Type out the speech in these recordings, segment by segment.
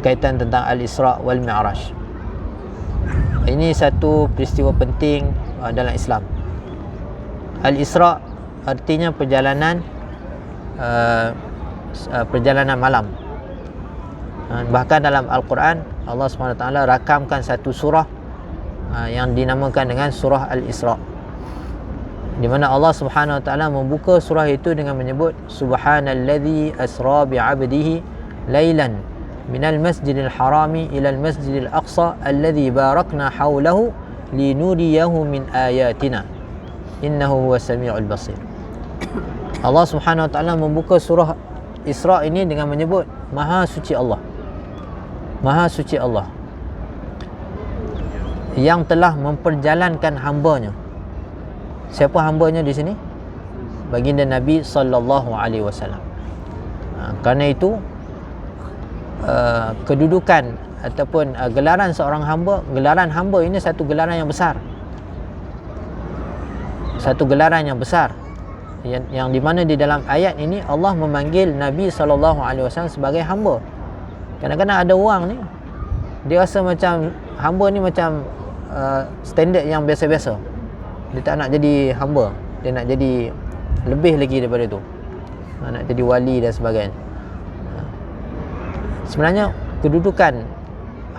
berkaitan tentang Al-Isra' wal Mi'raj. Ini satu peristiwa penting dalam Islam. Al-Isra' artinya perjalanan malam. Bahkan dalam Al-Quran Allah SWT rakamkan satu surah yang dinamakan dengan surah Al-Isra', di mana Allah Subhanahu Wa Taala membuka surah itu dengan menyebut Subhanalladzi asra bi'abdihi lailan minal masjidil harami ilal masjidil aqsa alladzi barakna hawlahu linuriyahu min ayatina innahu huwas samiul basir. Allah Subhanahu Wa Taala membuka surah Isra' ini dengan menyebut Maha suci Allah, Maha suci Allah yang telah memperjalankan hambanya. Siapa hambanya di sini? Baginda Nabi sallallahu alaihi wasallam. Kerana itu kedudukan ataupun gelaran seorang hamba, gelaran hamba ini satu gelaran yang besar. Satu gelaran yang besar yang di mana di dalam ayat ini Allah memanggil Nabi sallallahu alaihi wasallam sebagai hamba. Kadang-kadang ada orang ni dia rasa macam hamba ni macam standard yang biasa-biasa. Dia tak nak jadi hamba, dia nak jadi lebih lagi daripada tu, nak jadi wali dan sebagainya. Sebenarnya kedudukan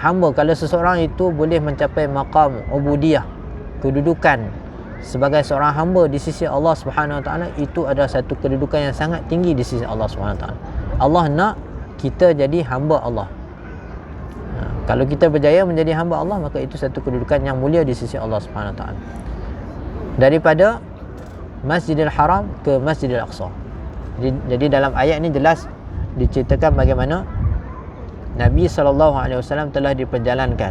hamba, kalau seseorang itu boleh mencapai maqam ubudiyah, kedudukan sebagai seorang hamba di sisi Allah Subhanahu Wa Taala, itu adalah satu kedudukan yang sangat tinggi di sisi Allah Subhanahu Wa Taala. Allah nak kita jadi hamba Allah. Kalau kita berjaya menjadi hamba Allah, maka itu satu kedudukan yang mulia di sisi Allah Subhanahu Wa Taala. Daripada Masjidil Haram ke Masjidil Aqsa. Jadi dalam ayat ini jelas diceritakan bagaimana Nabi SAW telah diperjalankan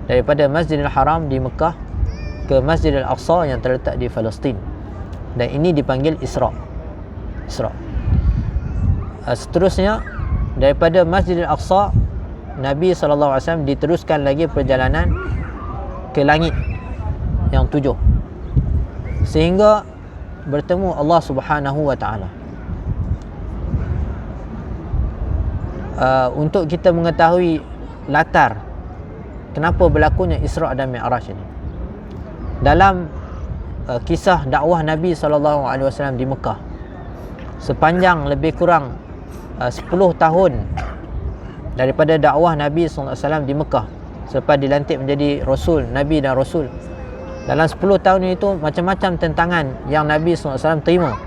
daripada Masjidil Haram di Mekah ke Masjidil Aqsa yang terletak di Palestin. Dan ini dipanggil Isra'. Seterusnya daripada Masjidil Aqsa, Nabi SAW diteruskan lagi perjalanan ke langit yang 7 sehingga bertemu Allah Subhanahu Wa Taala. Untuk kita mengetahui latar kenapa berlakunya Isra' dan Mi'raj ini, dalam kisah dakwah Nabi SAW di Mekah sepanjang lebih kurang 10 tahun daripada dakwah Nabi SAW di Mekah selepas dilantik menjadi Rasul, Nabi dan Rasul. Dalam 10 tahun itu macam-macam tentangan yang Nabi SAW terima,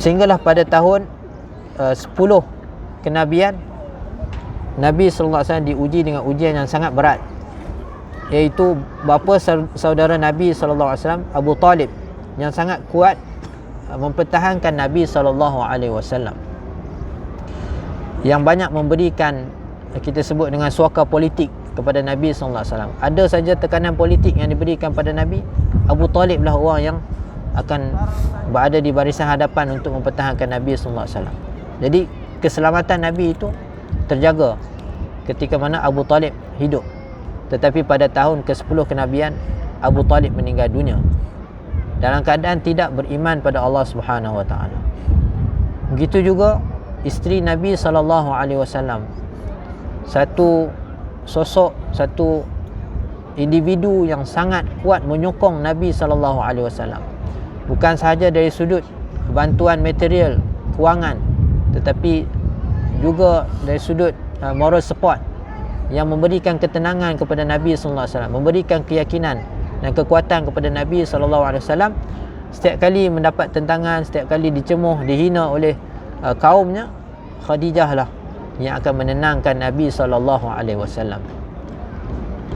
sehinggalah pada tahun 10 kenabian Nabi SAW diuji dengan ujian yang sangat berat, iaitu bapa saudara Nabi SAW, Abu Talib, yang sangat kuat mempertahankan Nabi SAW, yang banyak memberikan, kita sebut dengan suaka politik kepada Nabi SAW. Ada saja tekanan politik yang diberikan pada Nabi, Abu Talib lah orang yang akan berada di barisan hadapan untuk mempertahankan Nabi SAW. Jadi keselamatan Nabi itu terjaga ketika mana Abu Talib hidup. Tetapi pada tahun ke-10 kenabian, Abu Talib meninggal dunia dalam keadaan tidak beriman pada Allah Subhanahu Wa Taala. Begitu juga isteri Nabi SAW, satu sosok, satu individu yang sangat kuat menyokong Nabi SAW, bukan sahaja dari sudut bantuan material, kewangan, tetapi juga dari sudut moral support, yang memberikan ketenangan kepada Nabi SAW, memberikan keyakinan dan kekuatan kepada Nabi SAW. Setiap kali mendapat tentangan, setiap kali dicemuh, dihina oleh kaumnya, Khadijah lah yang akan menenangkan Nabi SAW.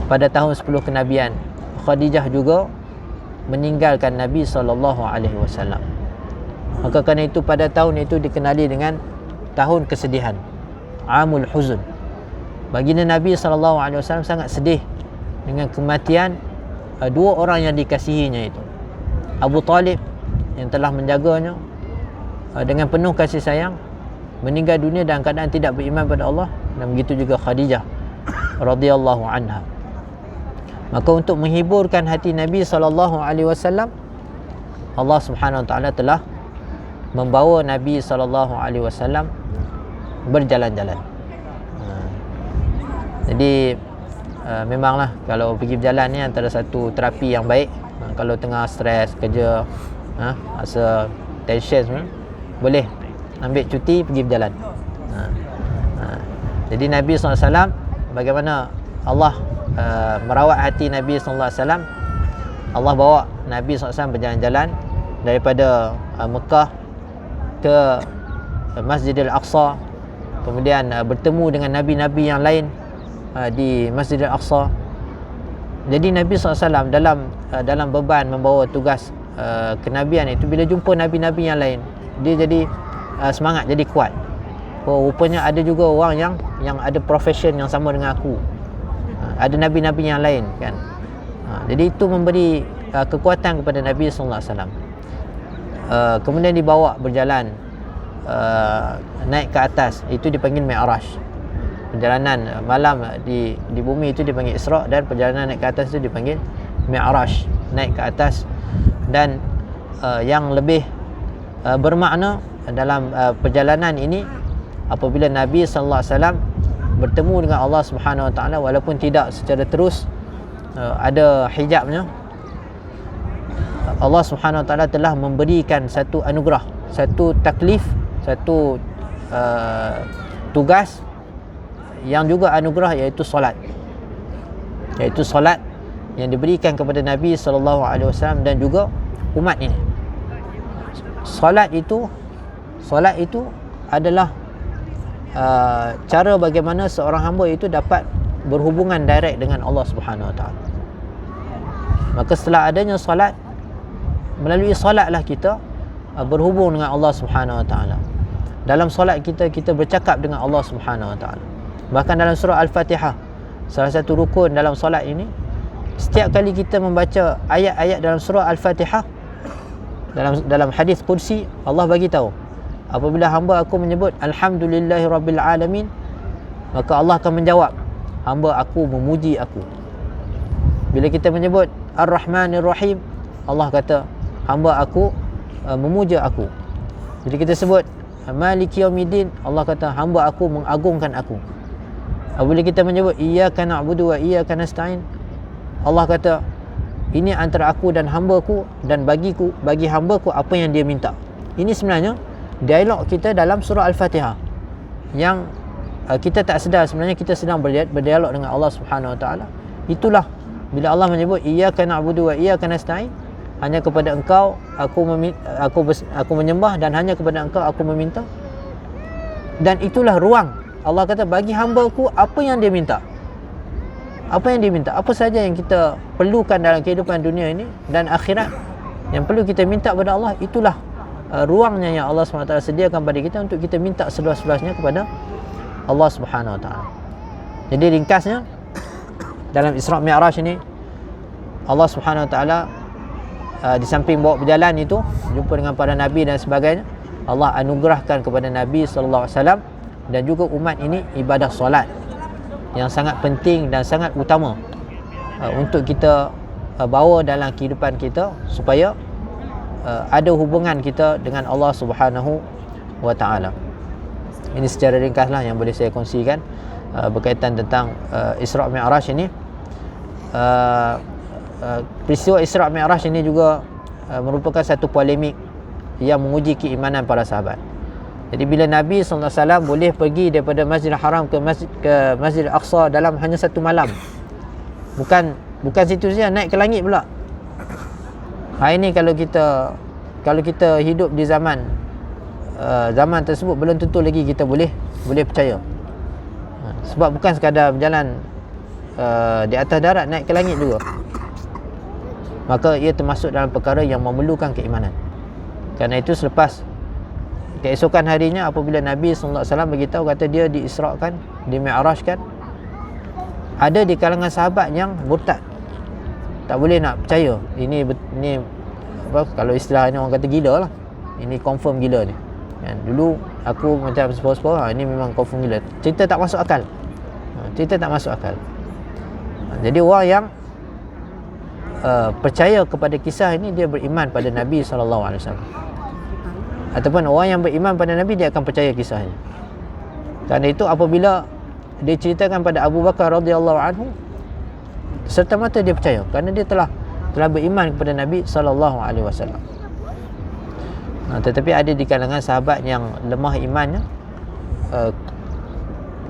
Pada tahun 10 kenabian, Khadijah juga meninggalkan Nabi SAW. Maka kerana itu pada tahun itu dikenali dengan tahun kesedihan, Amul Huzun. Baginda Nabi SAW sangat sedih dengan kematian dua orang yang dikasihinya itu. Abu Talib yang telah menjaganya dengan penuh kasih sayang, meninggal dunia dalam keadaan tidak beriman pada Allah, dan begitu juga Khadijah radhiyallahu anha. Maka untuk menghiburkan hati Nabi SAW, Allah Subhanahu Wa Taala telah membawa Nabi SAW berjalan-jalan. Jadi memanglah kalau pergi berjalan ni antara satu terapi yang baik. Kalau tengah stres kerja, rasa tension semua, boleh ambil cuti pergi berjalan. Jadi Nabi SAW, bagaimana Allah merawat hati Nabi SAW, Allah bawa Nabi SAW berjalan-jalan daripada Mekah ke Masjidil Aqsa, kemudian bertemu dengan Nabi-Nabi yang lain di Masjidil Aqsa. Jadi Nabi SAW dalam beban membawa tugas kenabian itu, bila jumpa Nabi-Nabi yang lain, dia jadi semangat, jadi kuat. Oh, rupanya ada juga orang yang ada profession yang sama dengan aku. Ada Nabi-Nabi yang lain kan. Jadi itu memberi kekuatan kepada Nabi SAW. Kemudian dibawa berjalan naik ke atas, itu dipanggil Mi'raj. Perjalanan malam di bumi itu dipanggil Isra', dan perjalanan naik ke atas itu dipanggil Mi'raj, naik ke atas. Dan yang lebih bermakna dalam perjalanan ini, apabila Nabi sallallahu alaihi wasallam bertemu dengan Allah Subhanahu wa taala, walaupun tidak secara terus, ada hijabnya, Allah Subhanahu wa taala telah memberikan satu anugerah, satu taklif, satu tugas yang juga anugerah, iaitu solat. Iaitu solat yang diberikan kepada Nabi sallallahu alaihi wasallam dan juga umat ini. Solat itu adalah cara bagaimana seorang hamba itu dapat berhubungan direct dengan Allah Subhanahu Wa Taala. Maka setelah adanya solat, melalui solatlah kita berhubung dengan Allah Subhanahu Wa Taala. Dalam solat kita bercakap dengan Allah Subhanahu Wa Taala. Bahkan dalam surah Al-Fatihah, salah satu rukun dalam solat ini, setiap kali kita membaca ayat-ayat dalam surah Al-Fatihah, dalam hadis qudsi, Allah bagi tahu, apabila hamba aku menyebut Alhamdulillahi Rabbil Alamin, maka Allah akan menjawab, hamba aku memuji aku. Bila kita menyebut Ar-Rahmanir Rahim, Allah kata, hamba aku memuja aku. Jadi kita sebut Maliki Yaumiddin, Allah kata, hamba aku mengagungkan aku. Apabila kita menyebut Iyyaka na'budu wa iyyaka nasta'in, Allah kata, ini antara aku dan hambaku, dan bagi hambaku apa yang dia minta. Ini sebenarnya dialog kita dalam surah Al-Fatihah, yang kita tak sedar sebenarnya kita sedang berdialog dengan Allah Subhanahu Wa Taala. Itulah bila Allah menyebut Iyyaka na'budu wa iyyaka nasta'in, hanya kepada Engkau aku menyembah, dan hanya kepada Engkau aku meminta. Dan itulah ruang, Allah kata, bagi hamba-Ku apa yang dia minta. Apa yang dia minta, apa saja yang kita perlukan dalam kehidupan dunia ini dan akhirat, yang perlu kita minta kepada Allah, itulah ruangnya yang Allah SWT sediakan pada kita untuk kita minta seluas-luasnya kepada Allah Subhanahu Wa Taala. Jadi ringkasnya, dalam Isra' Mi'raj ini, Allah Subhanahu Wa Taala di samping bawa berjalan itu, jumpa dengan para nabi dan sebagainya, Allah anugerahkan kepada Nabi sallallahu alaihi wasallam dan juga umat ini ibadah solat yang sangat penting dan sangat utama untuk kita bawa dalam kehidupan kita, supaya ada hubungan kita dengan Allah Subhanahu Wa Taala. Ini secara ringkaslah yang boleh saya kongsikan berkaitan tentang Isra' Mi'raj ini. Peristiwa Isra' Mi'raj ini juga merupakan satu polemik yang menguji keimanan para sahabat. Jadi bila Nabi SAW boleh pergi daripada Masjidil Haram ke Masjidil Aqsa dalam hanya satu malam, bukan situ saja, naik ke langit pula. Hari ini kalau kita hidup di zaman tersebut, belum tentu lagi kita boleh percaya. Sebab bukan sekadar berjalan di atas darat, naik ke langit juga. Maka ia termasuk dalam perkara yang memerlukan keimanan. Kerana itu selepas keesokan harinya, apabila Nabi SAW beritahu, kata dia diisrakan, dimi'rajkan, ada di kalangan sahabat yang murtad, tak boleh nak percaya. Ini apa, kalau istilah ni orang kata gila lah. Ini confirm gila ni. Dulu aku macam separuh-separuh, ini memang confirm gila. Cerita tak masuk akal. Jadi orang yang percaya kepada kisah ini, dia beriman pada Nabi SAW. Ataupun orang yang beriman pada Nabi, dia akan percaya kisah ini. Kerana itu apabila diceritakan pada Abu Bakar radhiyallahu anhu, serta-merta dia percaya kerana dia telah beriman kepada Nabi sallallahu alaihi wasallam. Tetapi ada di kalangan sahabat yang lemah imannya,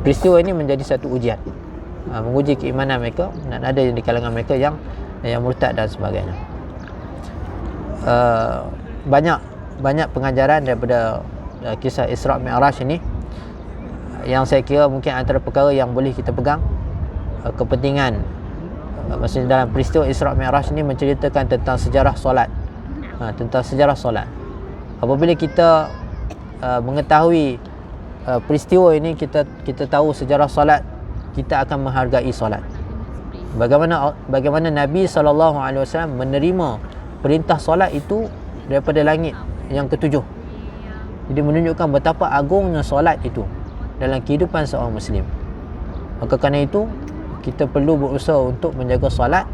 peristiwa ini menjadi satu ujian, menguji keimanan mereka, dan ada di kalangan mereka yang murtad dan sebagainya. Banyak pengajaran daripada kisah Isra' Mi'raj ini yang saya kira mungkin antara perkara yang boleh kita pegang. Kepentingan, maksudnya dalam peristiwa Isra' Mi'raj ini menceritakan tentang sejarah solat, tentang sejarah solat. Apabila kita mengetahui peristiwa ini, kita tahu sejarah solat, kita akan menghargai solat. Bagaimana Nabi SAW menerima perintah solat itu daripada langit yang ketujuh. Jadi menunjukkan betapa agungnya solat itu dalam kehidupan seorang Muslim. Maka kerana itu kita perlu berusaha untuk menjaga solat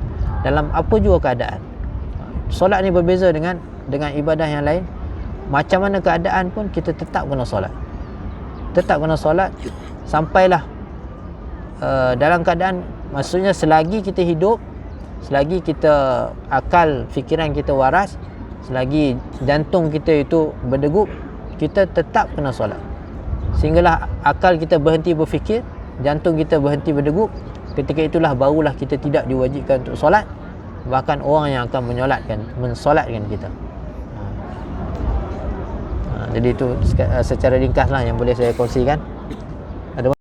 dalam apa jua keadaan. Solat ni berbeza dengan ibadah yang lain. Macam mana keadaan pun kita tetap kena solat. Tetap kena solat sampailah dalam keadaan, maksudnya selagi kita hidup, selagi kita akal fikiran kita waras, selagi jantung kita itu berdegup, kita tetap kena solat. Sehinggalah akal kita berhenti berfikir, jantung kita berhenti berdegup, ketika itulah barulah kita tidak diwajibkan untuk solat, bahkan orang yang akan mensolatkan kita. Jadi itu secara ringkaslah yang boleh saya kongsikan.